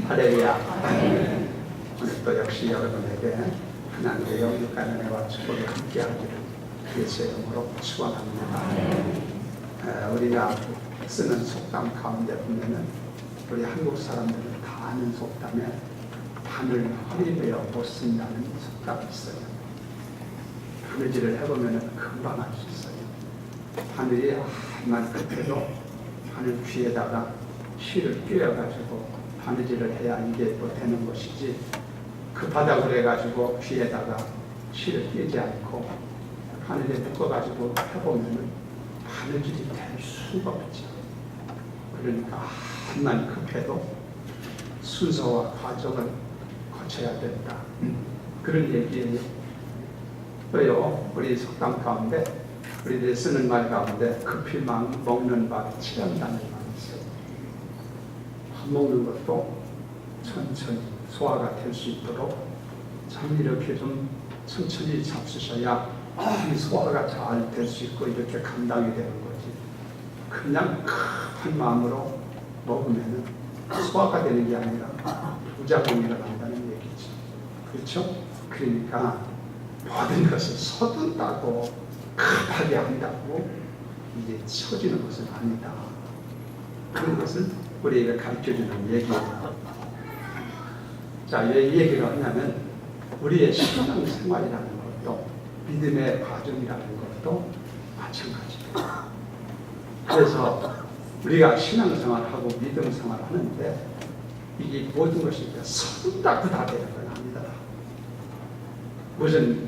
할렐루야. 오늘 또 역시 여러분에게 하나님의 영육간 은혜와 축복이 함께하기를 예수의 이름으로 축원합니다. 우리가 쓰는 속담 가운데 보면은 우리 한국 사람들은 다 아는 속담에 바늘 허리베어 못 쓴다는 속담이 있어요. 바느질을 해보면은 금방 할 수 있어요. 바늘이 한만 끝에도 바늘 귀에다가 실을 끼워가지고 바느질을 해야 이게 또 되는 것이지, 급하다고 그래가지고 귀에다가 실을 끼지 않고 바늘에 묶어가지고 해보면은 바느질이 될 수가 없죠. 그러니까 한만 급해도 순서와 과정을 거쳐야 된다. 그런 얘기예요. 또요, 우리 속담 가운데 우리들이 쓰는 말 가운데 급히 먹는 밥이 취한다는 말이 있어요. 밥 먹는 것도 천천히 소화가 될 수 있도록 참 이렇게 좀 천천히 잡수셔야 소화가 잘 될 수 있고 이렇게 감당이 되는 거지. 그냥 큰 마음으로 먹으면 소화가 되는 게 아니라 부작용이 일어난다는 얘기죠. 그렇죠? 그러니까 모든 것을 서둔다고 급하게 한다고 이게 처지는 것은 아니다. 그런 것을 우리에게 가르쳐주는 얘기예요. 자, 왜 이 얘기를 하냐면 우리의 신앙생활이라는 것도 믿음의 과정이라는 것도 마찬가지입니다. 그래서 우리가 신앙생활하고 믿음생활 하는데 이게 모든 것이 서둔다고 다 되는 건 아니다. 무슨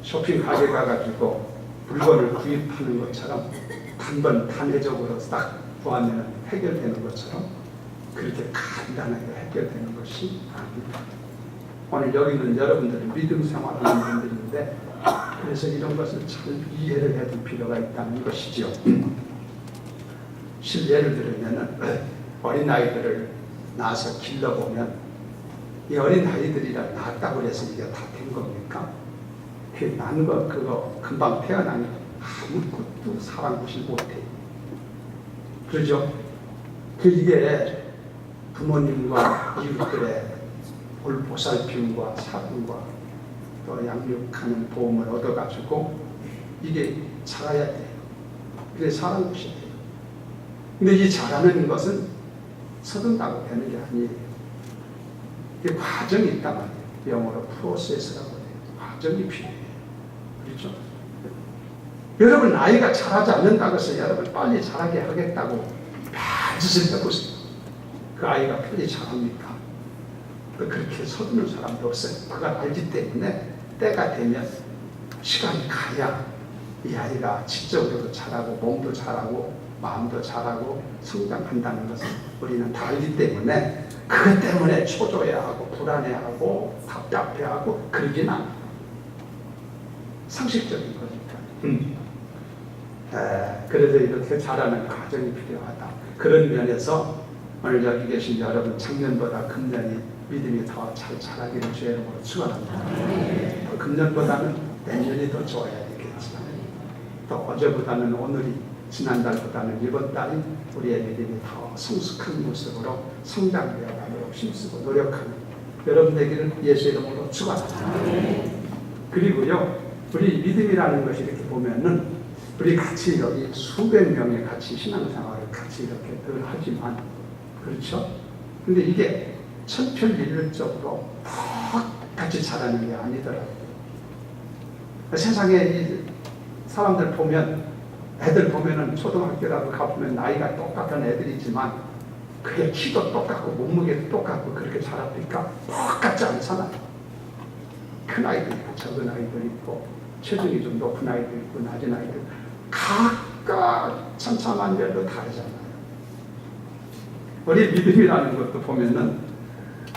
쇼핑 가게 가가지고 물건을 구입하는 것처럼 단번 단회적으로 딱 구하면 해결되는 것처럼 그렇게 간단하게 해결되는 것이 아닙니다. 오늘 여기는 여러분들은 믿음 생활하는 분들인데 그래서 이런 것을 잘 이해를 해둘 필요가 있다는 것이죠. 예를 들면 어린아이들을 낳아서 길러보면 이 어린아이들이라 낳았다고 해서 이게 다 된 겁니까? 그 낳은 거 그거 금방 태어나니 아무것도 사랑하지 못해요. 그렇죠? 이게 부모님과 이웃들의 보살핌과 사랑과 또 양육하는 도움을 얻어가지고 이게 자라야 돼요. 그게 자라는 것이 돼요. 근데 이 자라는 것은 서둔다고 되는 게 아니에요. 이게 과정이 있단 말이에요. 영어로 프로세스라고 해요. 과정이 필요해요. 그렇죠? 여러분 나이가 자라지 않는다고 해서 여러분 빨리 자라게 하겠다고 별짓을 해보세요. 그 아이가 빨리 자랍니까? 그렇게 서두는 사람도 없어요. 그걸 알기 때문에 때가 되면 시간이 가야 이 아이가 지적으로도 자라고 몸도 자라고 마음도 자라고 성장한다는 것을 우리는 다 알기 때문에 그것 때문에 초조해하고 불안해하고 답답해하고 그러진 않아요. 상식적인 거니까. 그래서 이렇게 자라는 과정이 필요하다. 그런 면에서 오늘 여기 계신 여러분 작년보다 금년이 믿음이 더 잘 자라기를 주의 이름으로 축원합니다. 금년보다는 내년이 더 좋아야 되겠지만 또 어제보다는 오늘이 지난달보다는 이번 달이 우리의 믿음이 더 성숙한 모습으로 성장되어 가도록 힘쓰고 노력하는 여러분 되기를 예수의 이름으로 축원합니다. 그리고요 우리 믿음이라는 것이 이렇게 보면은 우리 같이 여기 수백 명이 같이 신앙생활을 같이 이렇게 늘 하지만 그렇죠? 근데 이게 천편일률적으로 같이 자라는 게 아니더라고요. 세상에 이 사람들 보면 애들 보면은 초등학교라도 가보면 나이가 똑같은 애들이지만 그게 키도 똑같고 몸무게도 똑같고 그렇게 자랍니까? 똑같지 않잖아요. 큰 아이도 있고 적은 아이도 있고 체중이 좀 높은 아이도 있고 낮은 아이도 있고 각각 천차만별로 다르잖아요. 우리 믿음이라는 것도 보면은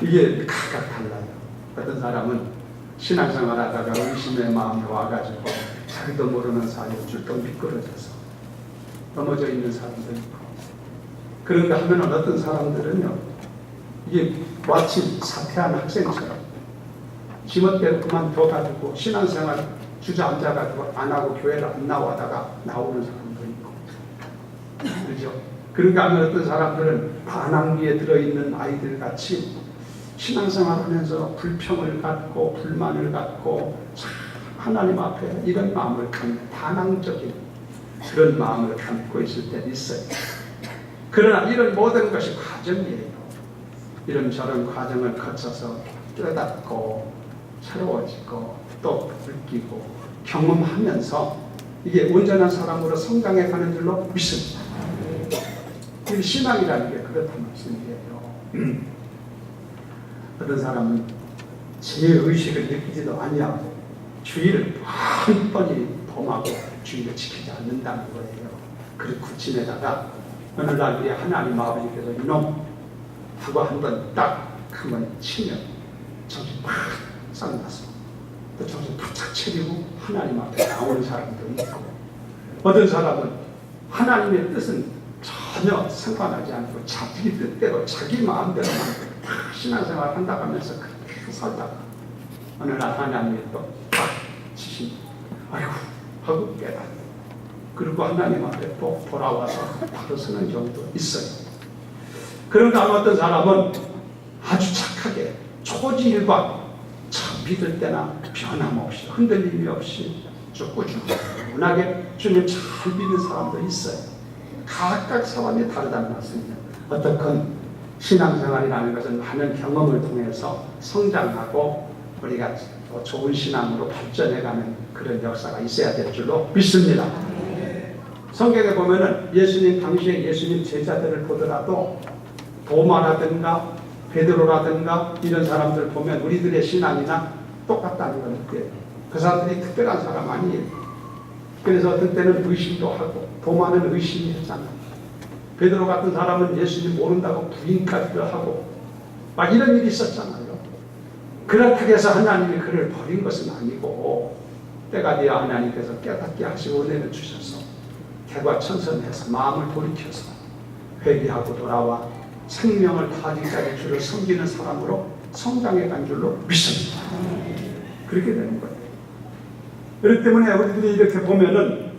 이게 각각 달라요. 어떤 사람은 신앙생활 하다가 의심의 마음이 와가지고 자기도 모르는 사이에 쭉 미끄러져서 넘어져 있는 사람도 있고 그런가 하면 어떤 사람들은요 이게 마치 사퇴한 학생처럼 지멋대로 그만둬가지고 신앙생활 주저앉아가지고 안 하고 교회를 안 나오다가 나오는 사람도 있고 그렇죠? 그러니까 어떤 사람들은 반항기에 들어있는 아이들 같이 신앙생활하면서 불평을 갖고 불만을 갖고 하나님 앞에 이런 마음을 갖는 반항적인 그런 마음을 갖고 있을 때도 있어요. 그러나 이런 모든 것이 과정이에요. 이런저런 과정을 거쳐서 깨닫고 새로워지고 또 느끼고 경험하면서 이게 온전한 사람으로 성장해 가는 줄로 믿습니다. 이 신앙이라는 게 그렇단 말씀이에요. 어떤 사람은 죄의식을 느끼지도 아니하고 주의를 뻔뻔히 범하고 주의를 지키지 않는다는 거예요. 그리고 지내다가 어느 날 우리 하나님 아버지께서 이놈 하고 한번 딱 한번 치면 정신 팍 쌍나서 또 정신 바짝 차리고 하나님 앞에 나오는 사람도 있고, 어떤 사람은 하나님의 뜻은 전혀 상관하지 않고 자기 뜻대로 자기 마음대로만 신앙생활 한다고 하면서 그렇게 살다가 어느 날 하나님이 또 딱 치신 아이고 하고 깨닫고 그리고 하나님 앞에 또 돌아와서 바로 서는 경우도 있어요. 그런가 어떤 사람은 아주 착하게 초지일관 참 믿을 때나 변함없이 흔들림이 없이 쭉 꾸준하게 주님 잘 믿는 사람도 있어요. 각각 사람이 다르다는 말씀입니다. 어떻건 신앙생활이라는 것은 많은 경험을 통해서 성장하고 우리가 더 좋은 신앙으로 발전해가는 그런 역사가 있어야 될 줄로 믿습니다. 성경에 보면은 예수님 당시에 예수님 제자들을 보더라도 도마라든가 베드로라든가 이런 사람들 보면 우리들의 신앙이나 똑같다는 걸 느껴요. 그 사람들이 특별한 사람 아니에요. 그래서 어떤 때는 의심도 하고 도마는 의심이 했잖아요. 베드로 같은 사람은 예수님 모른다고 부인까지도 하고 막 이런 일이 있었잖아요. 그렇다고 해서 하나님이 그를 버린 것은 아니고 때가 되어 하나님께서 깨닫게 하시고 은혜를 주셔서 개과천선해서 마음을 돌이켜서 회개하고 돌아와 생명을 다하기까지 주를 섬기는 사람으로 성장해 간 줄로 믿습니다. 그렇게 되는 거예요. 그렇기 때문에 우리들이 이렇게 보면은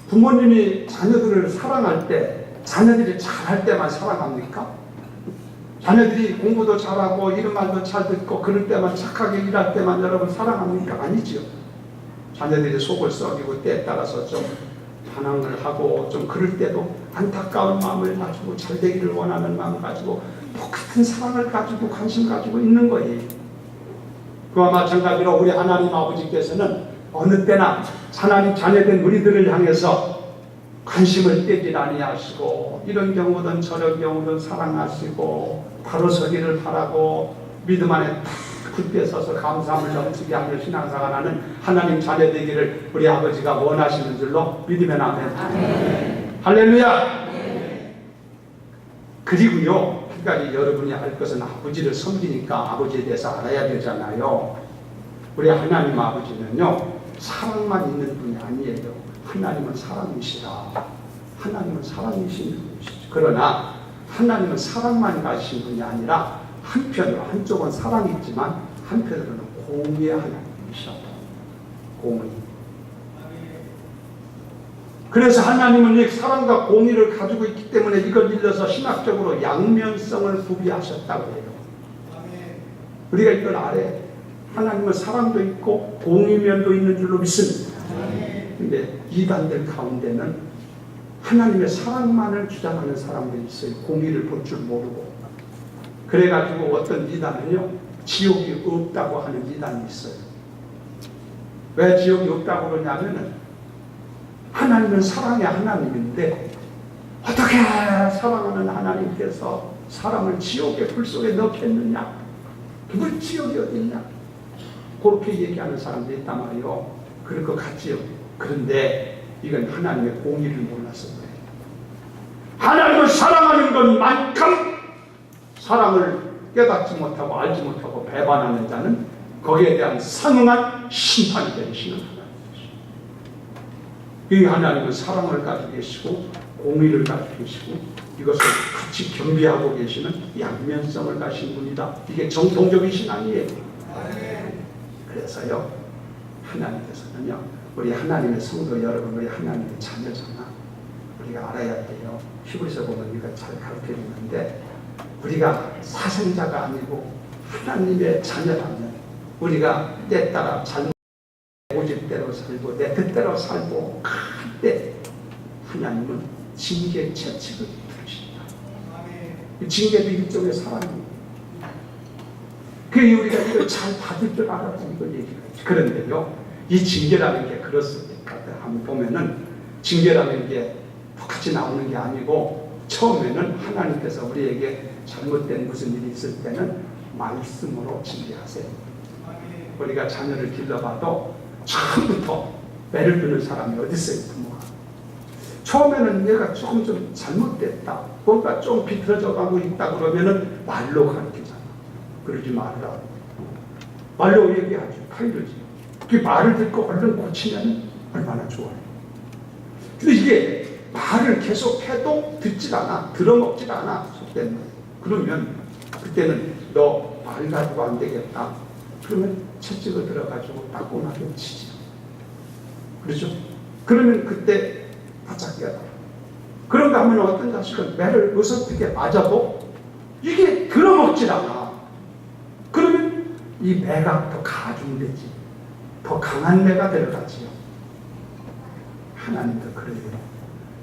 부모님이 자녀들을 사랑할 때 자녀들이 잘할 때만 사랑합니까? 자녀들이 공부도 잘하고 이런 말도 잘 듣고 그럴 때만 착하게 일할 때만 여러분 사랑합니까? 아니지요. 자녀들이 속을 썩이고 때에 따라서 좀 반항을 하고 좀 그럴 때도 안타까운 마음을 가지고 잘 되기를 원하는 마음 가지고 똑같은 사랑을 가지고 관심 가지고 있는 거예요. 그와 마찬가지로 우리 하나님 아버지께서는 어느 때나 하나님 자녀된 우리들을 향해서 관심을 떼지 아니하시고 이런 경우든 저런 경우든 사랑하시고 바로 서기를 바라고 믿음 안에 굳게 서서 감사함을 넘치게 하며 신앙생활하는 하나님 자녀 되기를 우리 아버지가 원하시는 줄로 믿으면 아멘. 아멘. 할렐루야. 아멘. 그리고요, 한 가지 여러분이 알 것은 아버지를 섬기니까 아버지에 대해서 알아야 되잖아요. 우리 하나님 아버지는요 사랑만 있는 분이 아니에요. 하나님은 사랑이시라. 하나님은 사랑이신 분이시죠. 그러나 하나님은 사랑만 가지신 분이 아니라 한편으로 한쪽은 사랑이 있지만 한편으로는 공의의 하나님이셔. 공의. 그래서 하나님은 이 사랑과 공의를 가지고 있기 때문에 이걸 일러서 신학적으로 양면성을 구비하셨다고 해요. 우리가 이걸 알아요. 하나님은 사랑도 있고 공의면도 있는 줄로 믿습니다. 그런데 이단들 가운데는 하나님의 사랑만을 주장하는 사람들이 있어요. 공의를 볼 줄 모르고. 그래가지고 어떤 이단은요 지옥이 없다고 하는 이단이 있어요. 왜 지옥이 없다고 그러냐면은 하나님은 사랑의 하나님인데 어떻게 사랑하는 하나님께서 사람을 지옥의 불 속에 넣겠느냐, 그걸 지옥이 어딨냐, 그렇게 얘기하는 사람들이 있단 말이에요. 그럴 것 같지요. 그런데 이건 하나님의 공의를 몰라서 그래요. 하나님을 사랑하는 것만큼 사랑을 깨닫지 못하고 알지 못하고 배반하는 자는 거기에 대한 상응한 심판이 되시는 하나님이시죠. 이 하나님은 사랑을 가지고 계시고 공의를 가지고 계시고 이것을 같이 겸비하고 계시는 양면성을 가진 분이다. 이게 정통적인 신앙이에요. 그래서요 하나님께서는요 우리 하나님의 성도 여러분, 우리 하나님의 자녀잖아. 우리 우리가 알아야 돼요. 히브리서 보면 이거 잘 가르쳐주는데 우리가 사생자가 아니고 하나님의 자녀라면 우리가 때 따라 잘못 고집대로 살고 내 뜻대로 살고 그때 하나님은 징계 채찍을 부르신다. 징계도 일종의 사랑입니다. 그러니 우리가 이걸 잘 받을 줄 알아서 이걸 얘기하죠. 그런데요, 이 징계라는 게 그렇습니까? 한번 보면은 징계라는 게 똑같이 나오는 게 아니고 처음에는 하나님께서 우리에게 잘못된 무슨 일이 있을 때는 말씀으로 징계하세요. 우리가 자녀를 길러봐도 처음부터 매를 드는 사람이 어디 있어요? 부모가. 처음에는 얘가 조금 좀 잘못됐다, 뭔가 좀 비틀어져 가고 있다 그러면은 말로 가르치잖아. 그러지 말라. 말로 얘기하지. 가르치지. 그 말을 듣고 얼른 고치면 얼마나 좋아요. 근데 이게 말을 계속 해도 듣질 않아. 들어먹질 않아. 속된 말. 그러면 그때는 너 말 가지고 안 되겠다. 그러면 채찍을 들어가지고 따끔하게 치지. 그렇죠? 그러면 그때 바짝 깨달아. 그런가 하면 어떤 자식은 매를 어설프게 맞아도 이게 들어먹질 않아. 그러면 이 매가 더 가중되지. 더 강한 매가 들어가지요. 하나님도 그래요.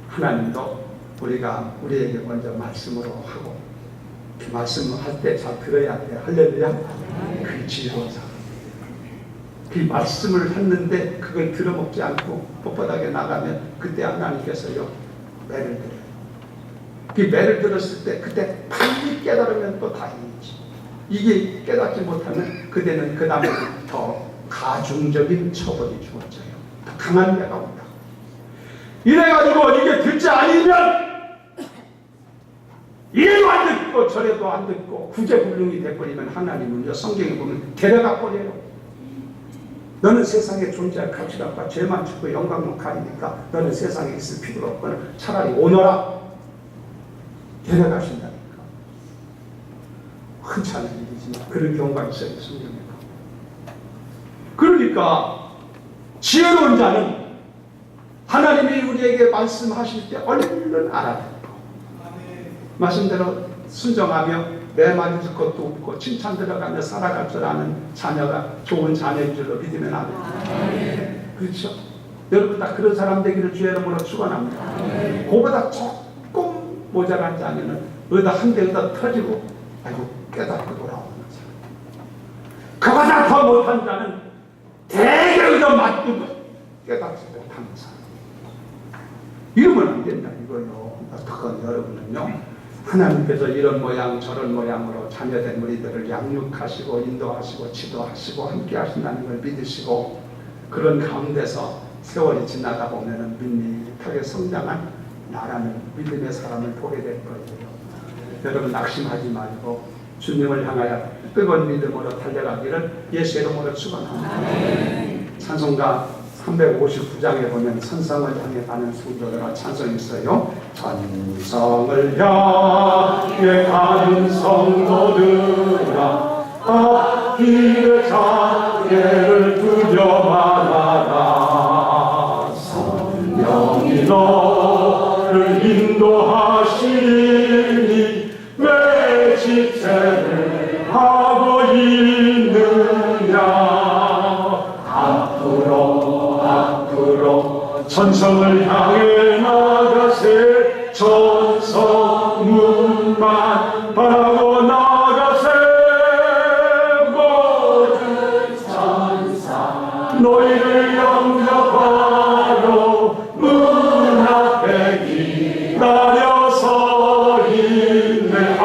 하나님도 우리에게 먼저 말씀으로 하고 그 말씀할 때 잘 들어야 돼. 할렐루야. 그 지혜로워서 그 말씀을 했는데 그걸 들어먹지 않고 뻣뻣하게 나가면 그때 하나님께서요 매를 들어요. 그 매를 들었을 때 그때 빨리 깨달으면 또 다행이지. 이게 깨닫지 못하면 그때는 그 다음에 더 가중적인 처벌이 주어져요. 더 강한 매가 온다. 이래가지고 이게 듣지 않으면 이래도 안 듣고 저래도 안 듣고 구제불능이 돼버리면 하나님은요 성경에 보면 데려가 버려요. 너는 세상에 존재할 가치가 없고 죄만 짓고 영광만 가리니까 너는 세상에 있을 필요가 없거나 차라리 오너라. 데려가신다니까. 흔치 않은 일이지만 그런 경우가 있어요. 성경에. 그러니까 지혜로운 자는 하나님이 우리에게 말씀하실 때 얼른 알아듣고 말씀대로 순종하며 내 말 듣을 것도 없고 칭찬 들어가며 살아갈 줄 아는 자녀가 좋은 자녀인 줄로 믿으면 안 돼요. 그렇죠? 여러분 다 그런 사람 되기를 주의 이름으로 축원합니다. 그보다 조금 모자란 자녀는 어디다 한 대 어디다 터지고 아이고 깨닫고 돌아오는 사람. 그보다 더 못한 자는 대개 어디다 맞고 깨닫지 못하는 사람. 이러면 안 된다 이거요. 어떡하면 여러분은요 하나님께서 이런 모양 저런 모양으로 자녀된 우리들을 양육하시고 인도하시고 지도하시고 함께 하신다는 걸 믿으시고 그런 가운데서 세월이 지나다 보면은 밋밋하게 성장한 나라는 믿음의 사람을 보게 될 거예요. 여러분 낙심하지 말고 주님을 향하여 뜨거운 믿음으로 달려가기를 예수 이름으로 축원합니다. 찬송가 359장에 보면 천성을 향해 가는 성도들아 찬송이 있어요. 천성을 향해 가는 성도들아 앞길의 장애를 두려 말아라. 성령이 너를 인도하시니 왜 지체를 하고 있느냐. 천성을 향해 나가세. 천성 문만 바라고 나가세. 모든 천사 너희를 영접하러 문 앞에 기다려 서 있네.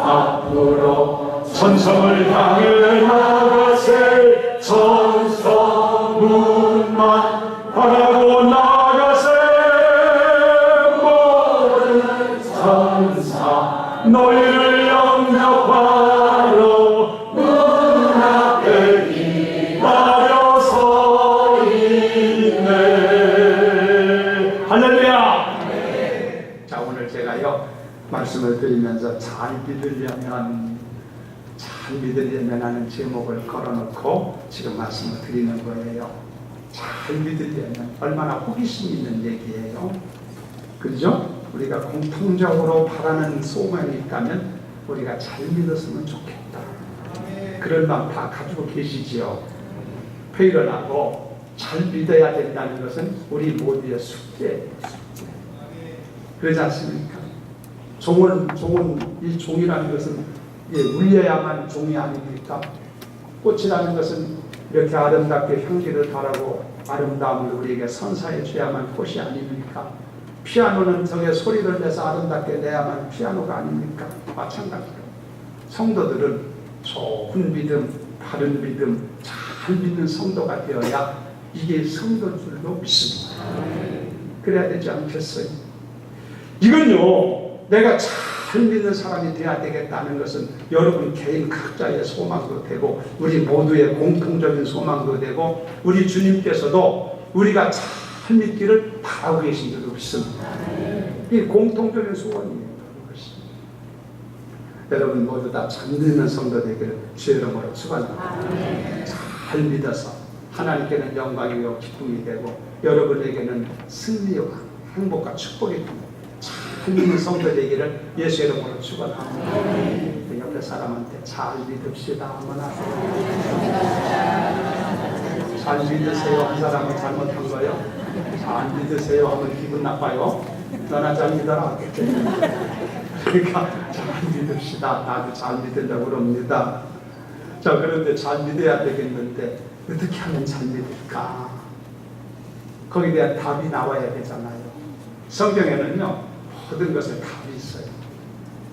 앞으로 천성을 향해 나가세. 천성 문만 바라고 나가세. 모든 천사 너희를 영접하러 문 앞에 기다려 서 있네. 할렐루야. 네. 자 오늘 제가요 말씀을 드리면서 잘 믿으려면 하는 제목을 걸어놓고 지금 말씀을 드리는 거예요. 잘 믿으려면 얼마나 호기심 있는 얘기예요. 그죠? 우리가 공통적으로 바라는 소망이 있다면 우리가 잘 믿었으면 좋겠다. 그런 마음 다 가지고 계시지요. 회의론하고 잘 믿어야 된다는 것은 우리 모두의 숙제예요. 그러지 않습니까? 이 종이라는 것은 울려야만 종이 아닙니까? 꽃이라는 것은 이렇게 아름답게 향기를 바라고 아름다움을 우리에게 선사해 줘야만 꽃이 아닙니까? 피아노는 저게 소리를 내서 아름답게 내야만 피아노가 아닙니까? 마찬가지로 성도들은 좋은 믿음, 바른 믿음, 잘 믿는 성도가 되어야 이게 성도인 줄로 믿습니다. 그래야 되지 않겠어요? 이건요, 내가 잘 믿는 사람이 되어야 되겠다는 것은 여러분 개인 각자의 소망도 되고 우리 모두의 공통적인 소망도 되고 우리 주님께서도 우리가 잘 믿기를 바라고 계신 줄로 믿습니다. 이 공통적인 소원이에요. 여러분 모두 다 잘 믿는 성도 되기를 주의 이름으로 축원합니다. 잘 믿어서 하나님께는 영광이요 기쁨이 되고 여러분에게는 승리와 행복과 축복이 됩니다. 잘 믿는 성도 되기를 예수 이름으로 축원합니다. 옆에 사람한테 잘 믿읍시다 한번 하세요. 잘 믿으세요 한 사람은 잘못한 거예요. 잘 믿으세요 하면 기분 나빠요. 너나 잘 믿어라. 그러니까 잘 믿읍시다. 나도 잘 믿으려고 그럽니다. 자, 그런데 잘 믿어야 되겠는데 어떻게 하면 잘 믿을까? 거기에 대한 답이 나와야 되잖아요. 성경에는요 모든 것에 답이 있어요.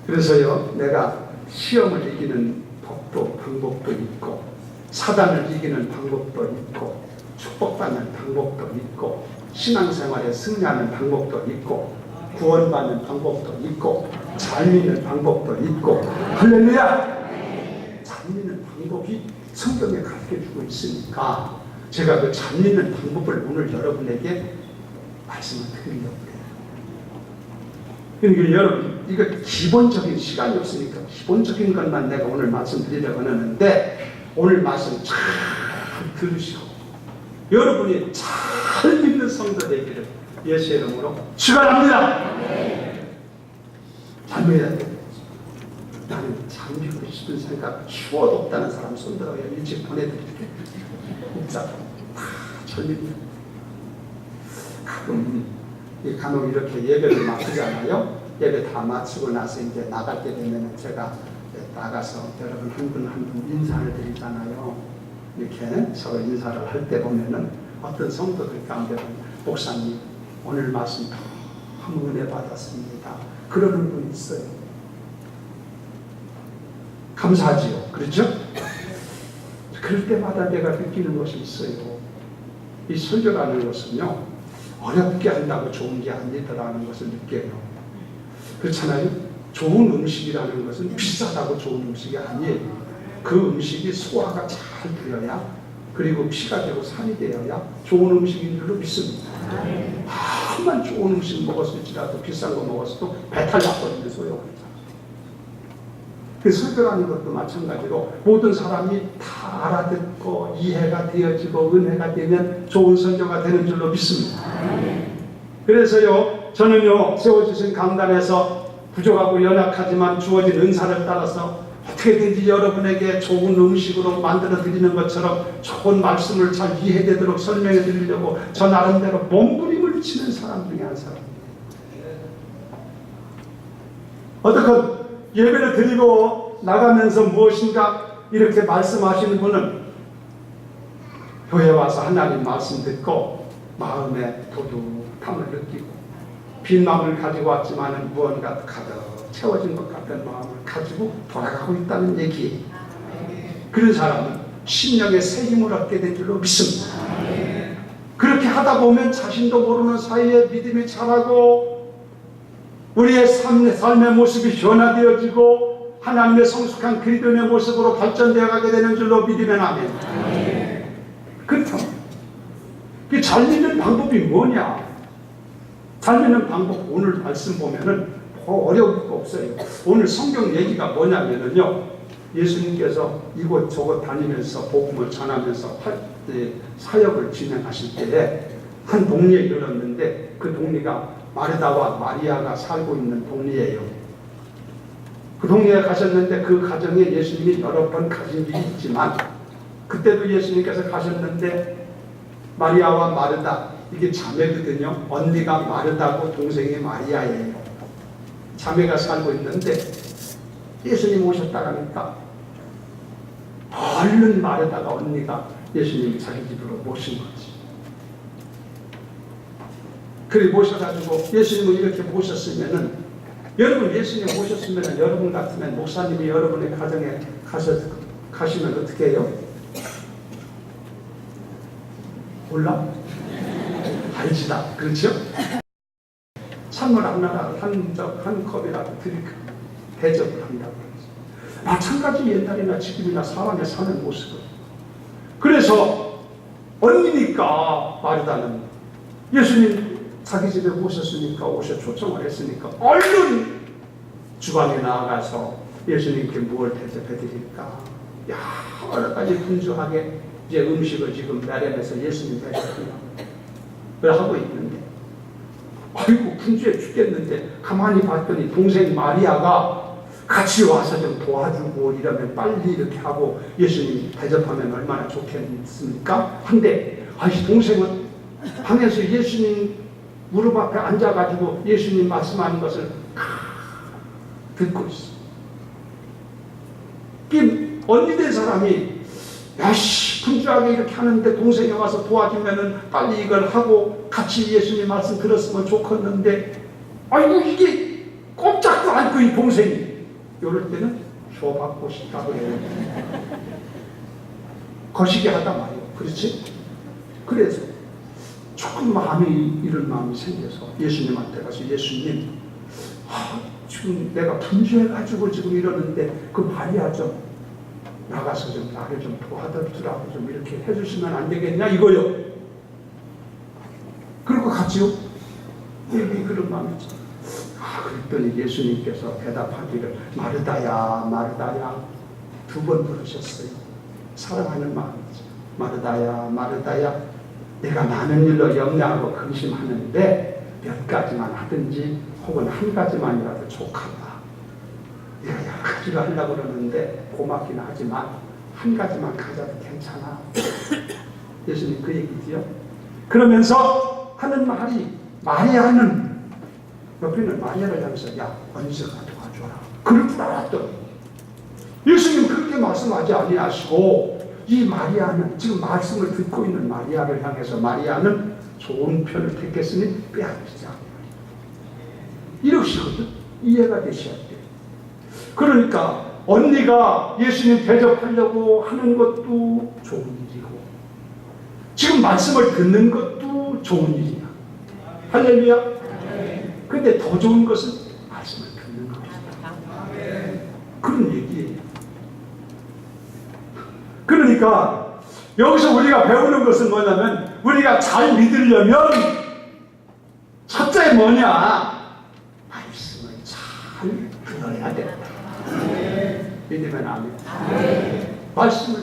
그래서요 내가 시험을 이기는 법도 방법도 있고 사단을 이기는 방법도 있고 축복받는 방법도 있고 신앙생활에 승리하는 방법도 있고 구원받는 방법도 있고 잘 믿는 방법도 있고 할렐루야! 잘 믿는 방법이 성경에 가르쳐주고 있으니까 제가 그 잘 믿는 방법을 오늘 여러분에게 말씀을 드리려고 해요. 그러니까 여러분 이거 기본적인 시간이 없으니까 기본적인 것만 내가 오늘 말씀드리려고 하는데 오늘 말씀 잘 들으시고 여러분이 잘 믿는 성도 되기를 예수 이름으로 축원합니다. 잘 믿어야 돼. 나는 잘 믿고 싶은 생각 추워도 없다는 사람 손들어요. 일찍 보내드릴게. 진짜 잘 믿는. 가끔 간혹 이렇게 예배를 마치잖아요. 예배 다 마치고 나서 이제 나갈 때 되면 제가 나가서 여러분 한 분 한 분 인사를 드리잖아요. 이렇게 서로 인사를 할 때 보면은 어떤 성도들 가운데 목사님 오늘 말씀 너무 은혜 받았습니다. 그러는 분이 있어요. 감사하지요. 그렇죠? 그럴 때마다 내가 느끼는 것이 있어요. 이 설교라는 것은요 어렵게 한다고 좋은 게 아니더라는 것을 느껴요. 그렇잖아요. 좋은 음식이라는 것은 비싸다고 좋은 음식이 아니에요. 그 음식이 소화가 잘 되어야 그리고 피가 되고 살이 되어야 좋은 음식인 줄로 믿습니다. 한만 좋은 음식 먹었을지라도 비싼 거 먹었어도 배탈 났거든요. 소용없죠. 그 설교라는 것도 마찬가지로 모든 사람이 다 알아듣고 이해가 되어지고 은혜가 되면 좋은 설교가 되는 줄로 믿습니다. 그래서요 저는요 세워주신 강단에서 부족하고 연약하지만 주어진 은사를 따라서 어떻게든지 여러분에게 좋은 음식으로 만들어 드리는 것처럼 좋은 말씀을 잘 이해되도록 설명해 드리려고 저 나름대로 몸부림을 치는 사람 중에 한 사람이에요. 어떻게 예배를 드리고 나가면서 무엇인가 이렇게 말씀하시는 분은 교회 와서 하나님 말씀 듣고 마음에 도둑함을 느끼고 빈 마음을 가지고 왔지만 무언가 가득 채워진 것 같은 마음을 가지고 돌아가고 있다는 얘기예요. 그런 사람은 심령의 새 힘을 얻게 된 줄로 믿습니다. 그렇게 하다 보면 자신도 모르는 사이에 믿음이 자라고 우리의 삶의 모습이 변화되어지고 하나님의 성숙한 그리스도의 모습으로 발전되어 가게 되는 줄로 믿으면 아멘. 그렇다면 잘 믿는 방법이 뭐냐? 잘 믿는 방법 오늘 말씀 보면은 어려울 거 없어요. 오늘 성경 얘기가 뭐냐면요 예수님께서 이곳저곳 다니면서 복음을 전하면서 사역을 진행하실 때에 한 동네에 이르렀는데 그 동네가 마르다와 마리아가 살고 있는 동네예요. 그 동네에 가셨는데 그 가정에 예수님이 여러 번 가신 일이 있지만 그때도 예수님께서 가셨는데 마리아와 마르다 이게 자매거든요. 언니가 마르다고 동생이 마리아예요. 자매가 살고 있는데 예수님 오셨다라니까 얼른 마르다가 언니가 예수님이 자기 집으로 모신 거지. 그래 모셔가지고 예수님을 이렇게 모셨으면은 여러분 예수님 모셨으면은 여러분 같으면 목사님이 여러분의 가정에 가시면 어떻게 해요? 몰라? 알지다. 그렇죠? 찬물 하나라도 한 컵이라도 드릴까? 대접을 한다고 그러죠. 마찬가지 옛날이나 지금이나 사람의 사는 모습은. 그래서 언니니까 마르다는 예수님 자기 집에 모셨으니까 오셔 초청을 했으니까 얼른 주방에 나아가서 예수님께 무엇을 대접해 드릴까? 여러 가지 분주하게 이제 음식을 지금 마련해서 예수님 대접을 하고 있는데 아이고 분주해 죽겠는데 가만히 봤더니 동생 마리아가 같이 와서 좀 도와주고 이러면 빨리 이렇게 하고 예수님 대접하면 얼마나 좋겠습니까? 한데 아이 동생은 방에서 예수님 무릎 앞에 앉아가지고 예수님 말씀하는 것을 듣고 있어. 언니 된 사람이 야씨 분주하게 이렇게 하는데 동생이 와서 도와주면은 빨리 이걸 하고 같이 예수님 말씀 들었으면 좋겠는데 아이고 이게 꼼짝도 않고 이 동생이 이럴 때는 줘받고 싶다고 해요. 거시기 하단 말이에요. 그렇지? 그래서 조금 마음이 이런 마음이 생겨서 예수님한테 가서 예수님 지금 내가 분주해가지고 지금 이러는데 그 마리아 좀 나가서 좀 나를 좀 도와주라고 좀 이렇게 해주시면 안 되겠냐 이거요. 그리고 같이요. 그런 마음이죠. 그랬더니 예수님께서 대답하기를 마르다야 마르다야 2번 부르셨어요. 사랑하는 마음이죠. 마르다야 마르다야 내가 많은 일로 염려하고 근심하는데 몇 가지만 하든지 혹은 한 가지만이라도 족하다. 내가 여러 가지로 하려고 그러는데 고맙긴 하지만 한 가지만 가져도 괜찮아. 예수님 그 얘기지요. 그러면서 하는 말이 마리아는 옆에 있는 마리아를 향해서 야 언제가 도와줘라. 그럴 줄 알았더니 예수님 그렇게 말씀하지 아니하시고 이 마리아는 지금 말씀을 듣고 있는 마리아를 향해서 마리아는 좋은 편을 택했으니 빼앗기지 않아요. 이러시거든. 이해가 되셔야 돼요. 그러니까 언니가 예수님 대접하려고 하는 것도 좋은 일이고 지금 말씀을 듣는 것도 좋은 일이야. 할렐루야. 근데 더 좋은 것은 말씀을 듣는 겁니다. 그런 얘기예요. 그러니까 여기서 우리가 배우는 것은 뭐냐면 우리가 잘 믿으려면 첫째 뭐냐? 말씀을 잘 들어야 된다. 믿으면 아멘. 말씀을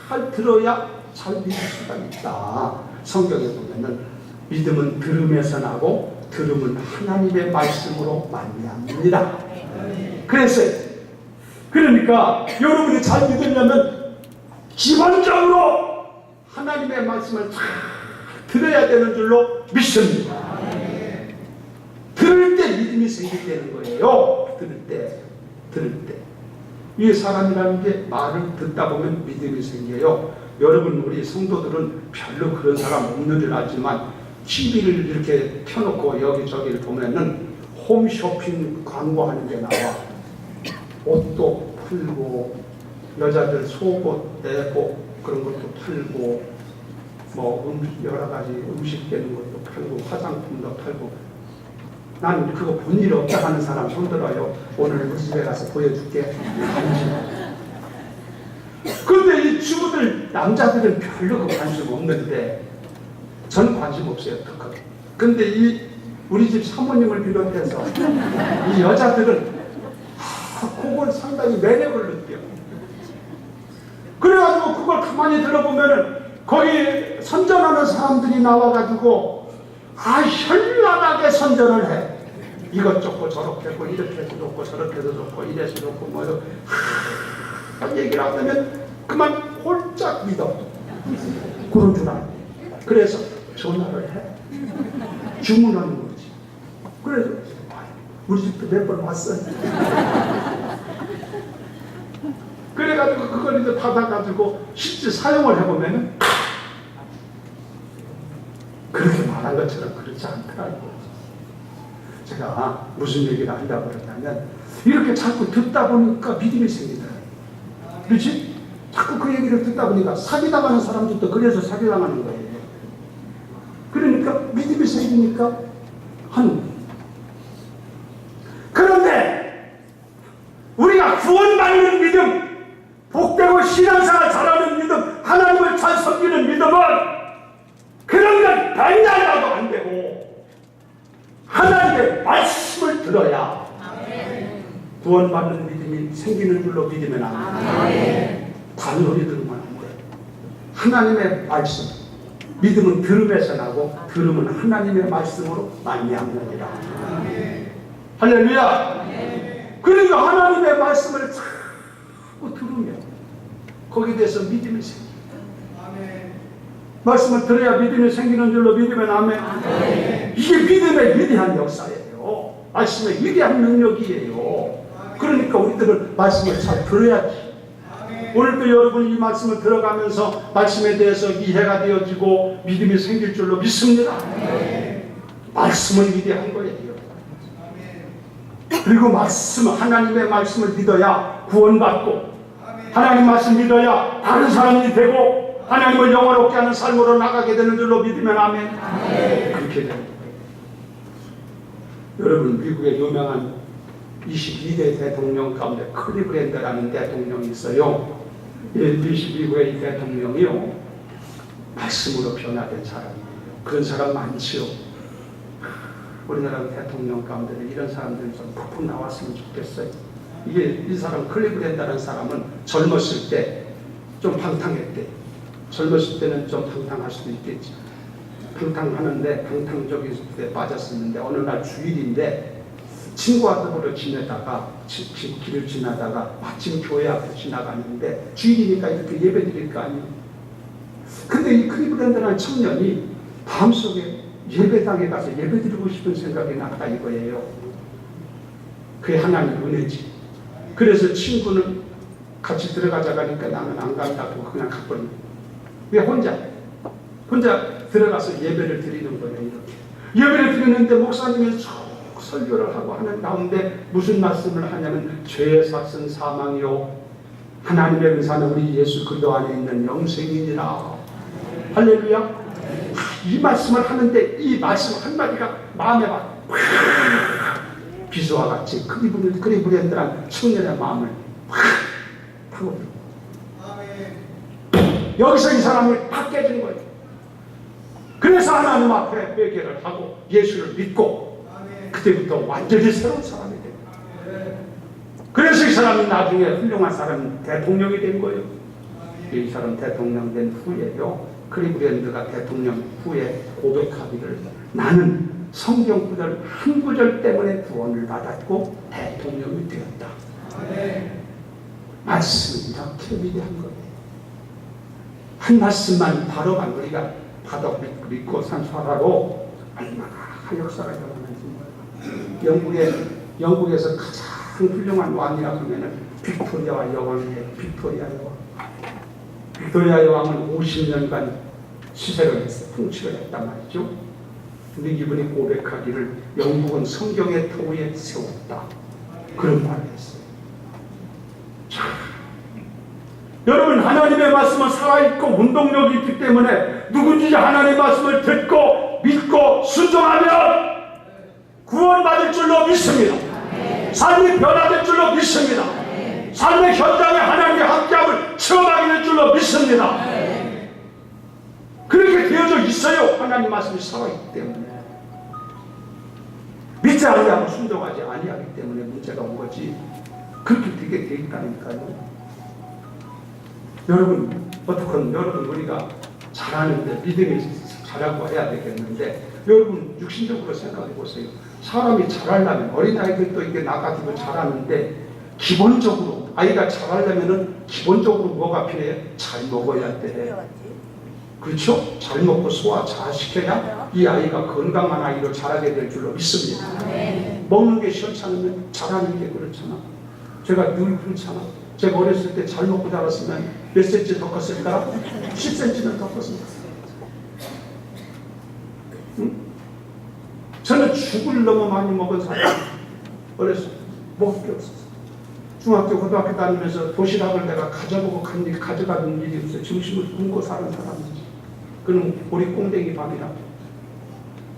잘 들어야 잘 믿을 수가 있다. 성경에 보면은 믿음은 들음에서 나고 들음은 하나님의 말씀으로 말미암습니다. 그러니까 여러분이 잘 믿으려면 기본적으로 하나님의 말씀을 잘 들어야 되는 줄로 믿습니다. 들을 때 믿음이 생기게 되는 거예요. 들을 때. 이 사람이라는 게 말을 듣다 보면 믿음이 생겨요. 여러분 우리 성도들은 별로 그런 사람 없는 줄 알지만 TV를 이렇게 켜놓고 여기저기를 보면은 홈쇼핑 광고하는 게 나와. 옷도 팔고 여자들 속옷, 내복 그런 것도 팔고 뭐 여러 가지 음식 되는 것도 팔고 화장품도 팔고. 난 그거 본 일 없다 하는 사람 손들어요. 오늘 우리 집에 가서 보여줄게. 근데 이 주부들 남자들은 별로 그 관심 없는데 저는 관심 없어요. 근데 이 우리 집 사모님을 비롯해서 이 여자들은 그걸 상당히 매력을 느껴. 그래가지고 그걸 가만히 들어보면은 거기 선전하는 사람들이 나와가지고 현란하게 선전을 해. 이것 좋고 저렇게 하고 이렇게 해서 좋고 저렇게 해서 좋고 이래서 좋고 뭐 얘기를 하면 그만 홀짝 믿어. 그런 줄 알아. 그래서 전화를 해. 주문하는 거지. 그래서 우리 집도 몇 번 왔어. 그래가지고 그걸 이제 받아가지고 실제 사용을 해보면은 그렇게 말한 것처럼 그렇지 않더라고요. 제가 무슨 얘기를 하려고 그러냐면 이렇게 자꾸 듣다 보니까 믿음이 생기더라고요. 그렇지? 자꾸 그 얘기를 듣다 보니까 사기당하는 사람들도 그래서 사기당하는 거예요. 그러니까 믿음이 생기니까 하는 거예요. 그런데 우리가 구원받는 믿음, 복되고 신앙생활 잘하는 믿음, 하나님을 잘 섬기는 믿음은 그런 건 백날이라도 안 되고 하나님의 말씀을 들어야 구원받는 믿음이 생기는 줄로 믿으면 안 돼. 단소리 들으면 안 돼. 하나님의 말씀, 믿음은 들음에서 나고 들음은 하나님의 말씀으로 말미암느니라. 할렐루야. 그러니까 하나님의 말씀을 자꾸 들으면 거기에 대해서 믿음이 생깁니다. 말씀을 들어야 믿음이 생기는 줄로 믿으면 아멘. 이게 믿음의 위대한 역사예요. 말씀의 위대한 능력이에요. 그러니까 우리들은 말씀을 잘 들어야지. 오늘도 여러분이 이 말씀을 들어가면서 말씀에 대해서 이해가 되어지고 믿음이 생길 줄로 믿습니다. 말씀은 위대한 거예요. 그리고 하나님의 말씀을 믿어야 구원받고 하나님 말씀 믿어야 다른 사람이 되고 하나님을 영화롭게 하는 삶으로 나가게 되는 줄로 믿으면 아멘. 그렇게 되는 거예요. 여러분, 미국의 유명한 22대 대통령 가운데 클리브랜드라는 대통령이 있어요. 22구의 이 대통령이요, 말씀으로 변화된 사람이에요. 그런 사람 많지요. 우리나라 대통령 가운데 이런 사람들이 좀 푹푹 나왔으면 좋겠어요. 이 사람 클리브랜드라는 사람은 젊었을 때 좀 방탕했대. 젊었을 때는 좀 방탕할 수도 있겠지. 방탕하는데 방탕적인 데 빠졌었는데 어느 날 주일인데 친구와 더불어 지내다가 길을 지나다가 마침 교회 앞에 지나가는데 주일이니까 이렇게 예배 드릴 거 아니에요. 근데 이 클리브랜드라는 청년이 마음속에 예배당에 가서 예배 드리고 싶은 생각이 났다 이거예요. 그게 하나님 은혜지. 그래서 친구는 같이 들어가자고 하니까 나는 안 간다고 그냥 가버린 거예요. 왜 혼자 들어가서 예배를 드리는 거예요. 이렇게 예배를 드리는데 목사님이 설교를 하고 하는 가운데 무슨 말씀을 하냐면 죄의 삭은 사망이요 하나님의 은사는 우리 예수 그리스도 안에 있는 영생이니라. 할렐루야. 이 말씀을 하는데 이 말씀 한마디가 마음에 막 비수와 같이 클리브랜드란 청년의 마음을 확 타고 여기서 이 사람이 팍 깨진 거예요. 그래서 하나님 앞에 회개를 하고 예수를 믿고 그때부터 완전히 새로운 사람이 됩니다. 그래서 이 사람이 나중에 훌륭한 사람 대통령이 된 거예요. 이 사람 대통령 된 후에요, 클리브랜드가 대통령 후에 고백하기를 나는 성경 구절 한 구절 때문에 구원을 받았고 대통령이 되었다. 말씀이 이렇게 위대한 거예요. 한 말씀만 바로만 우리가 받아 믿고 산 사라로 얼마나 역사가 일어나는지 몰라요. 영국에서 가장 훌륭한 왕이라고 하면 빅토리아 여왕이에요. 빅토리아 여왕. 빅토리아 여왕은 50년간 시세를 했어요. 통치를 했단 말이죠. 근데 이분이 고백하기를 영국은 성경의 토위에 세웠다. 그런 말을 했어요. 자, 여러분, 하나님의 말씀은 살아있고 운동력이 있기 때문에 누구든지 하나님의 말씀을 듣고 믿고 순종하면 구원받을 줄로 믿습니다. 삶이 변화될 줄로 믿습니다. 삶의 현장에 하나님의 함께함을 체험하게 될 줄로 믿습니다. 그렇게 되어져 있어요. 하나님 말씀이 살아있기 때문에. 믿지 아니하고 순종하지 아니하기 때문에 문제가 온 거지. 그렇게 되게 돼 있다니까요. 여러분, 어떡하면 여러분 우리가 잘하는데 믿음이 잘하고 해야 되겠는데 여러분 육신적으로 생각해 보세요. 사람이 잘하려면 어린아이들도 이게 나가지고 잘하는데 기본적으로 아이가 잘하려면은 기본적으로 뭐가 필요해요? 잘 먹어야 돼. 그렇죠? 잘 먹고 소화 잘 시켜야 이 아이가 건강한 아이로 자라게 될 줄로 믿습니다. 먹는 게 시원찮으면 잘하는 게 그렇잖아. 제가 늘 그렇잖아. 제가 어렸을 때 잘 먹고 자랐으면 몇 cm 더 컸을까? 10cm는 더 컸습니다. 응? 저는 죽을 너무 많이 먹은 사람. 어렸을 때 먹을 게 없었어. 중학교, 고등학교 다니면서 도시락을 내가 가져가는 일이 없어요. 점심을 굶고 사는 사람이지. 그는 우리 꽁댕이 밥이라고.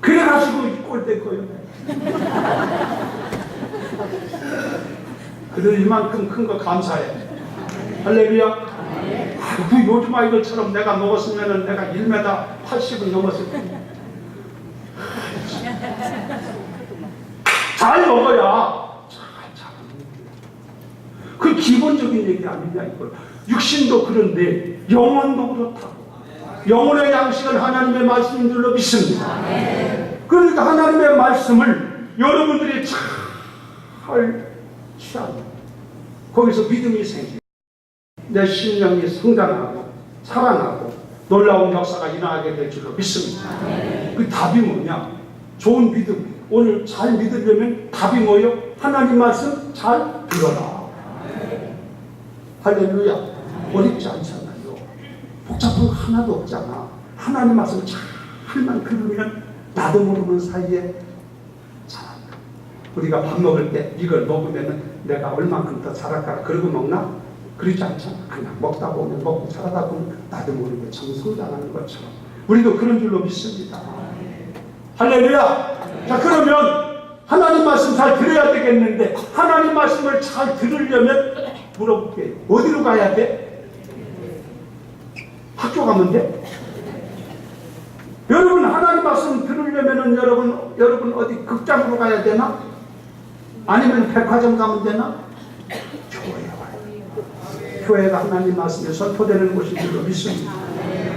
그래가지고 이 꼴된 거예요. 그래도 이만큼 큰 거 감사해. 할렐루야. 아이고, 요즘 아이들처럼 내가 먹었으면 내가 1m 80은 넘었을 텐데. 잘 먹어야 그 기본적인 얘기 아니냐 이걸. 육신도 그런데 영혼도 그렇다고. 영혼의 양식은 하나님의 말씀인 줄로 믿습니다. 그러니까 하나님의 말씀을 여러분들이 잘 취하면 거기서 믿음이 생기고 내 심령이 성장하고 살아나고 놀라운 역사가 일어나게 될 줄로 믿습니다. 그 답이 뭐냐? 좋은 믿음. 오늘 잘 믿으려면 답이 뭐예요? 하나님 말씀 잘 들어라. 할렐루야. 어렵지 않잖아요. 복잡한 거 하나도 없잖아. 하나님 말씀 잘만 들으면 나도 모르는 사이에 자란다. 우리가 밥 먹을 때 이걸 먹으면 내가 얼만큼 더 자랄까 그러고 먹나? 그렇지 않잖아. 그냥 먹다 보면 먹고 자라다 보면 나도 모르게 성장하는 것처럼 우리도 그런 줄로 믿습니다. 할렐루야. 자, 그러면 하나님 말씀 잘 들어야 되겠는데 하나님 말씀을 잘 들으려면 물어볼게요. 어디로 가야 돼? 학교 가면 돼? 여러분 하나님 말씀 들으려면은 여러분 어디 극장으로 가야 되나? 아니면 백화점 가면 되나? 교회에 와요. 교회가 하나님 말씀에 선포되는 곳인 줄로 믿습니다.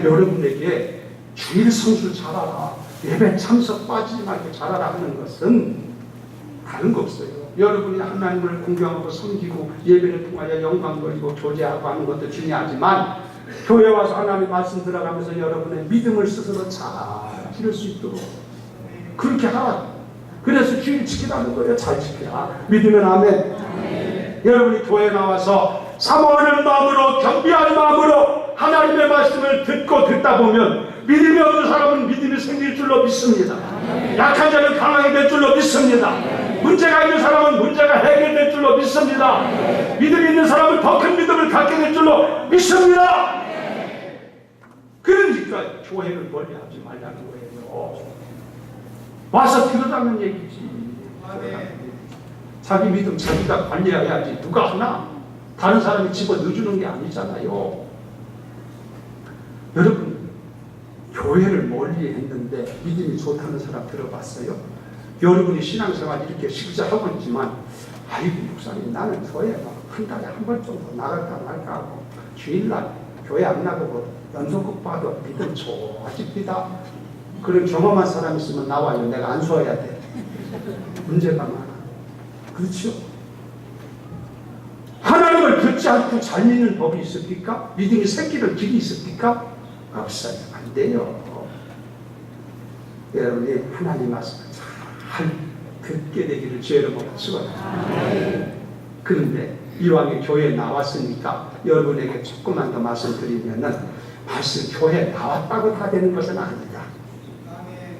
여러분에게 주일 성수 잘하라, 예배 참석 빠지지 말고 잘하라 하는 것은 다른 거 없어요. 여러분이 하나님을 공경하고 섬기고 예배를 통하여 영광 돌리고 교제하고 하는 것도 중요하지만 교회 와서 하나님 말씀 들어가면서 여러분의 믿음을 스스로 잘 기를 수 있도록 그렇게 하라. 그래서 주일 지키라는 거예요. 잘 지키라. 믿으면 아멘. 여러분이 교회 나와서 사모하는 마음으로 경비하는 마음으로 하나님의 말씀을 듣다 보면 믿음이 없는 사람은 믿음이 생길 줄로 믿습니다. 약한 자는 강하게 될 줄로 믿습니다. 문제가 있는 사람은 문제가 해결될 줄로 믿습니다. 믿음이 있는 사람은 더 큰 믿음을 갖게 될 줄로 믿습니다. 그러니까 교회를 멀리하지 말라는 거예요. 와서 들으라는 얘기지. 자기 믿음 자기가 관리해야지. 누가 하나? 다른 사람이 집어 넣어주는 게 아니잖아요. 여러분 교회를 멀리 했는데 믿음이 좋다는 사람 들어봤어요? 여러분이 신앙생활 이렇게 실제하고 있지만 아이고 목사님 나는 교회 한 달에 한 번 정도 나갈까 말까 하고 주일날 교회 안 나가고 연속극 봐도 믿음 좋아집니다. 그런 경험한 사람 있으면 나와요. 내가 안 수어야 돼. 문제가 많아. 그렇죠? 하나님을 듣지 않고 잘 믿는 법이 있습니까? 믿음이 생기는 길이 있습니까? 없어요. 안 돼요. 여러분이 하나님 말씀을 잘 듣게 되기를 주의 이름으로 축원합니다. 그런데 이왕에 교회에 나왔으니까 여러분에게 조금만 더 말씀드리면은 말씀 교회에 나왔다고 다 되는 것은 아니다.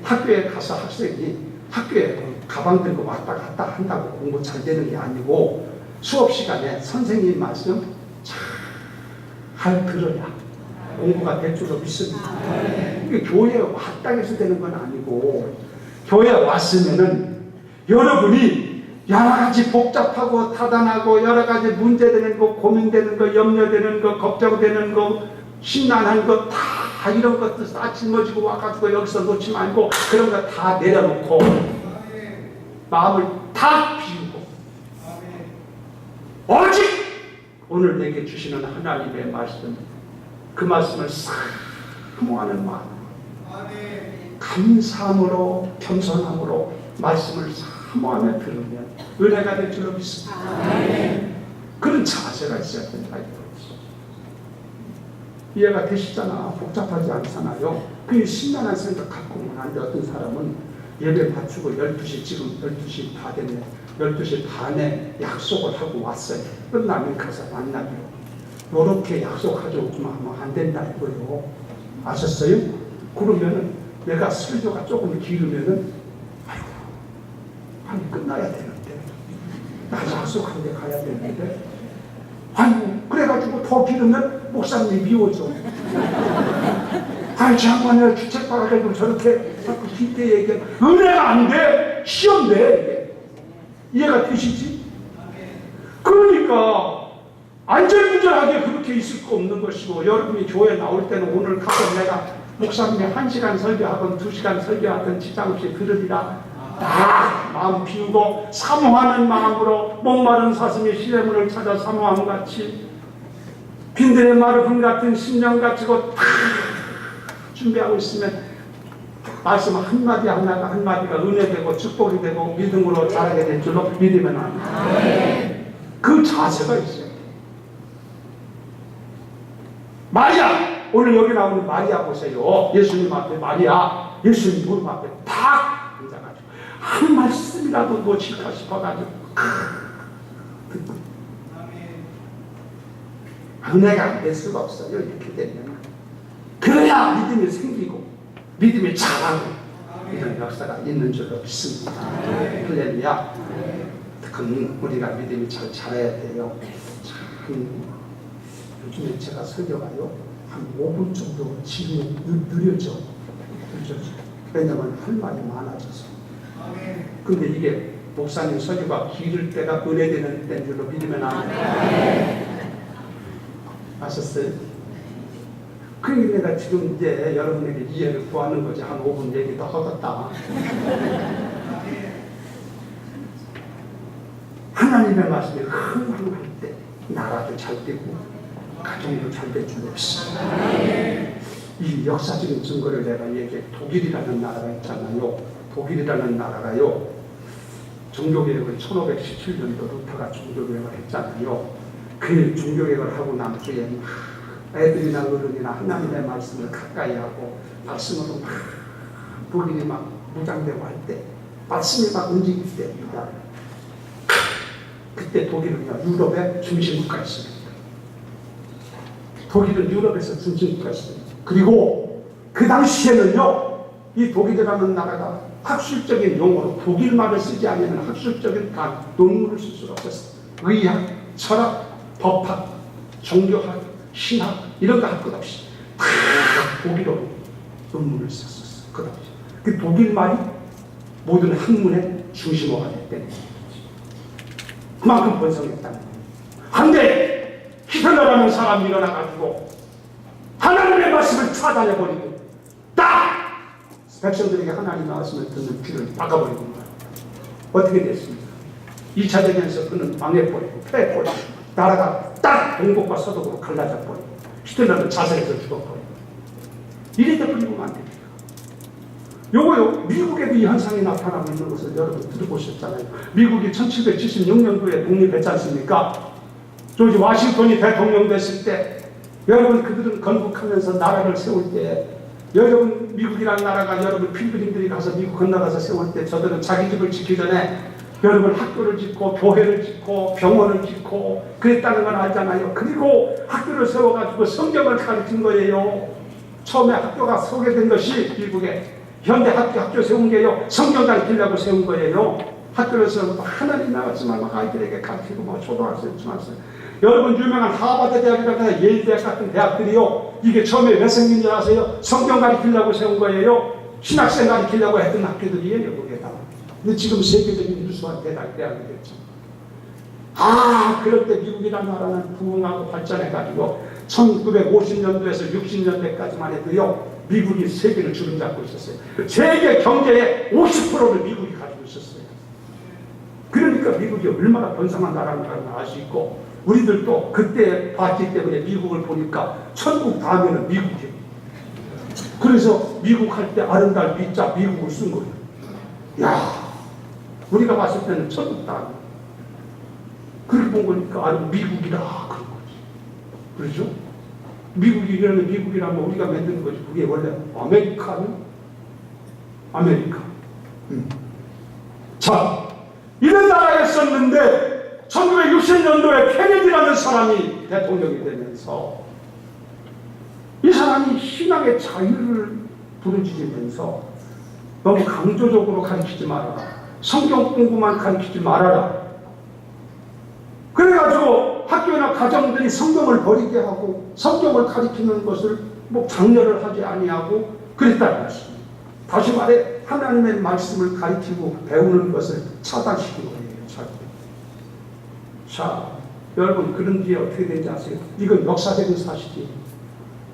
학교에 가서 학생이 학교에 가방 들고 왔다 갔다 한다고 공부 잘 되는 게 아니고 수업 시간에 선생님 말씀 잘 들어야 공부가 될 줄로 믿습니다. 이게 교회에 왔다 해서 되는 건 아니고 교회에 왔으면은 여러분이 여러 가지 복잡하고 타단하고 여러 가지 문제되는 거, 고민되는 거, 염려되는 거, 걱정되는 거, 심란한 거 다 이런 것들 다 짊어지고 와가지고 여기서 놓지 말고 그런 거 다 내려놓고 마음을 다 비우고 오직 오늘 내게 주시는 하나님의 말씀 그 말씀을 싹 사모하는 마음, 감사함으로 겸손함으로 말씀을 사모하며 들으면 은혜가 될 줄로 믿습니다. 그런 자세가 있어야 된다. 이해가 되시잖아. 복잡하지 않잖아요. 그 심란한 생각 갖고 오면 안 돼. 어떤 사람은 예배 바치고 12시, 지금 12시 다 됐네. 12시 반에 약속을 하고 왔어요. 끝나면 가서 만나기로. 이렇게 약속하죠. 하면 안 된다 이거요. 아셨어요? 그러면은 내가 설교가 조금 길으면은 아이고, 한 끝나야 되는데. 나 약속한 데 가야 되는데. 아이고, 그래가지고 더 길으면 목사님이 미워져. 아이, 장관을 주책받아가지고 저렇게 자꾸 깊게 얘기해. 은혜가 안 돼! 시험 돼! 이게. 이해가 되시지? 그러니까, 안절부절하게 그렇게 있을 거 없는 것이고, 여러분이 교회 나올 때는 오늘 가서 내가 목사님이 1시간 설교하든 2시간 설교하든 지장 없이 들으리라. 다 마음 비우고 사모하는 마음으로 목마른 사슴이 시냇물을 찾아 사모함 같이 빈들의 마르금 같은 심령 가지고 다 준비하고 있으면 말씀 한마디 하나가 한마디가 은혜되고 축복이 되고 믿음으로 자라게 될 줄로 믿으면 합니다. 그 자세가 있어요. 마리아, 오늘 여기 나오는 마리아 보세요. 예수님 앞에 마리아, 예수님 무릎 앞에 탁 앉아가지고 한 말씀이라도 놓칠까 싶어가지고 듣고 은혜가 안 될 수가 없어요. 이렇게 되면 그래야 믿음이 생기고 믿음이 자라고 이런 역사가 있는 줄로 믿습니다. 할렐루야. 그건 우리가 믿음이 잘 자라야 돼요. 참 요즘에 제가 설교가요 한 5분 정도 지금 느려져. 왜냐면 할 말이 많아져서. 근데 이게 목사님 설교가 길을 때가 은혜되는 때인 줄로 믿으면 안 돼요. 아셨어요? 그러니까 내가 지금 이제 여러분에게 이해를 구하는 거지. 한 5분 얘기도 하겠다. 하나님의 말씀이 흥황할 때 나라도 잘 되고 가정도 잘 될 줄로 믿습니다. 이 역사적인 증거를 내가 얘기해. 독일이라는 나라가 있잖아요. 독일이라는 나라가요, 종교개혁을 1517년도 루터가 종교개혁을 했잖아요. 그 종교개혁을 하고 난 후에 애들이나 어른이나 하나님의 말씀을 가까이 하고 말씀으로 막 독일이 막 무장되고 할 때 말씀이 막 움직일 때입니다. 그때 독일은요 유럽의 중심국가였습니다. 독일은 유럽에서 중심국가였습니다. 그리고 그 당시에는요 이 독일이라는 나라가 학술적인 용어로 독일말을 쓰지 않으면 학술적인 논문을 쓸 수가 없었어요. 의학, 철학, 법학, 종교학, 신학 이런 거 할 것 없이 다 독일어로 논문을 썼었어요. 그 당시 그 독일말이 모든 학문의 중심어가 됐다는 거죠. 그만큼 번성했다는 거예요. 한데 히틀러라는 사람이 일어나가지고 하나님의 말씀을 차단해버리고 딱 백성들에게 하나님의 말씀을 듣는 귀를 막아버리는 거예요. 어떻게 됐습니까? 2차 대전에서 그는 망해버리고 패해버리고 나라가 딱 동북과 서독으로 갈라져 버리고 히틀러는 자살해서 죽어버리고 이래 돼버리면 안 됩니다. 요거요 미국에도 이 현상이 나타나고 있는 것을 여러분 들어보셨잖아요. 미국이 1776년도에 독립했지 않습니까? 조지 워싱턴이 대통령 됐을 때 여러분 그들은 건국하면서 나라를 세울 때 여러분 미국이라는 나라가 여러분 필그림들이 가서 미국 건너가서 세울 때 저들은 자기 집을 짓기 전에 여러분 학교를 짓고 교회를 짓고 병원을 짓고 그랬다는 걸 알잖아요. 그리고 학교를 세워가지고 성경을 가르친 거예요. 처음에 학교가 소개된 것이 미국에 현대 학교 세운 게요 성경 가르치려고 세운 거예요. 학교를 세우고 하나님 나왔지만 막 아이들에게 가르치고 뭐 초등학생 중학생 여러분 유명한 하버드 대학이라든가 예일 대학 같은 대학들이요 이게 처음에 왜 생긴 줄 아세요? 성경 가르치려고 세운 거예요. 신학생 가르치려고 했던 학교들이에요 거기에다. 근데 지금 세계적인 유수한 대학이 됐죠. 그럴 때 미국이라는 나라는 부흥하고 발전해가지고 1950년도에서 60년대까지만 해도요 미국이 세계를 주름잡고 있었어요. 세계 경제의 50%를 미국이 가지고 있었어요. 그러니까 미국이 얼마나 번성한 나라인 걸 알 수 있고 우리들도 그때 봤기 때문에 미국을 보니까 천국 다음에는 미국이에요. 그래서 미국 할 때 아름다운 미자 미국을 쓴 거예요. 야, 우리가 봤을 때는 천국다. 그렇게 본 거니까 아주 미국이다 그런 거지. 그렇죠? 미국이라면 우리가 만드는 거지. 그게 원래 아메리카. 자, 이런 나라였었는데 1960년도에 케네디라는 사람이 대통령이 되면서 이 사람이 신앙의 자유를 부르짖으면서 너무 강조적으로 가르치지 말아라. 성경 공부만 가르치지 말아라. 그래가지고 학교나 가정들이 성경을 버리게 하고 성경을 가르치는 것을 장려를 하지 아니하고 그랬다는 말씀입니다. 다시 말해 하나님의 말씀을 가르치고 배우는 것을 차단시킨 거예요. 자, 여러분 그런 뒤에 어떻게 되는지 아세요? 이건 역사적인 사실이에요.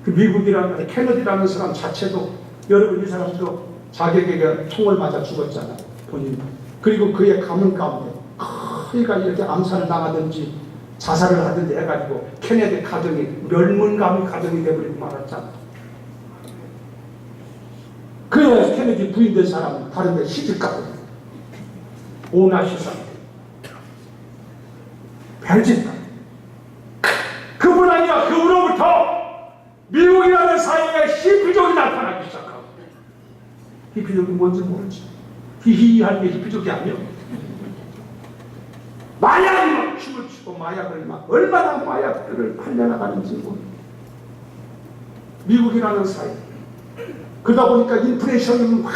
그 미국이라는 케네디라는 사람 자체도 여러분 이 사람도 자객에게 총을 맞아 죽었잖아요. 본인도. 그리고 그의 가문 가운데 그러니까 이렇게 암살을 당하든지 자살을 하든지 해가지고 케네디 가정이 멸문감이 가정이 되어버리고 말았잖아. 그래서 케네디 부인된 사람은 다른 데 시집가고 오나시상 별짓다. 그뿐 아니라 그 후로부터 미국이라는 사회에 히피족이 나타나기 시작하고 히피족이 뭔지 모르지. 히히할 게 히피족이 아니야. 마약이 막 춤을 추고 마약을 막 얼마나 마약들을 팔려나가는지 모르. 미국이라는 사회 그러다 보니까 인플레이션이 막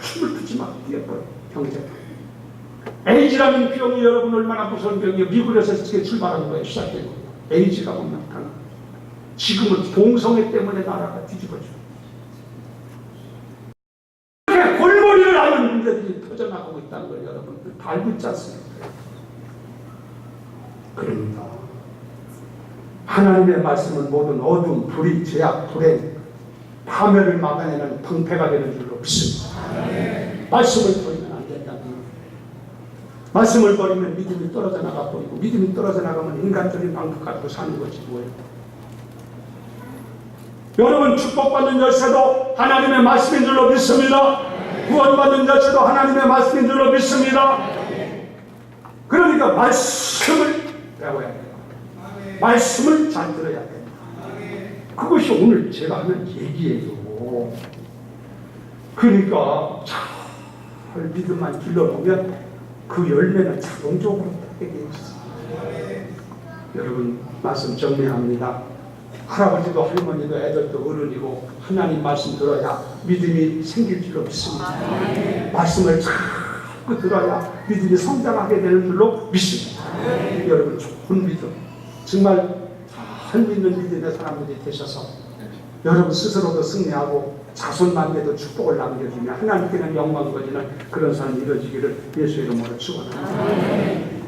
춤을 추지 막 뛰어버려 경제가. 에이즈라는 병이 여러분 얼마나 무서운 병이에요. 미국에서 어떻게 출발하는 거예요. 시작된 거예요. 에이즈가 보면 지금은 동성애 때문에 나라가 뒤집어져. 이렇게 골머리를 앓는 문제들이 터져나가고 있다는 걸 여러분들 다 알고 있지 않습니까? 그러니까 하나님의 말씀은 모든 어둠, 불의, 죄악, 불행, 파멸을 막아내는 방패가 되는 줄로 믿습니다. 말씀을 버리면 안 된다는 거예요. 말씀을 버리면 믿음이 떨어져 나가 버리고 믿음이 떨어져 나가면 인간적인 방법 가지고 사는 거지 뭐예요. 여러분 축복받는 열쇠도 하나님의 말씀인 줄로 믿습니다. 구원받는 열쇠도 하나님의 말씀인 줄로 믿습니다. 그러니까 말씀을 배워야 돼요. 말씀을 잘 들어야 돼요. 그것이 오늘 제가 하는 얘기예요. 그러니까 잘 믿음만 길러놓으면 그 열매는 자동적으로 따게 되어 있어요. 여러분 말씀 정리합니다. 할아버지도 할머니도 애들도 어른이고 하나님 말씀 들어야 믿음이 생길 줄로 믿습니다. 말씀을 자꾸 들어야 믿음이 성장하게 되는 줄로 믿습니다. 여러분 좋은 믿음 정말 잘 믿는 믿음의 사람들이 되셔서 여러분 스스로도 승리하고 자손만대도 축복을 남겨주며 하나님께는 영광 거지는 그런 삶이 이루어지기를 예수의 이름으로 축원합니다.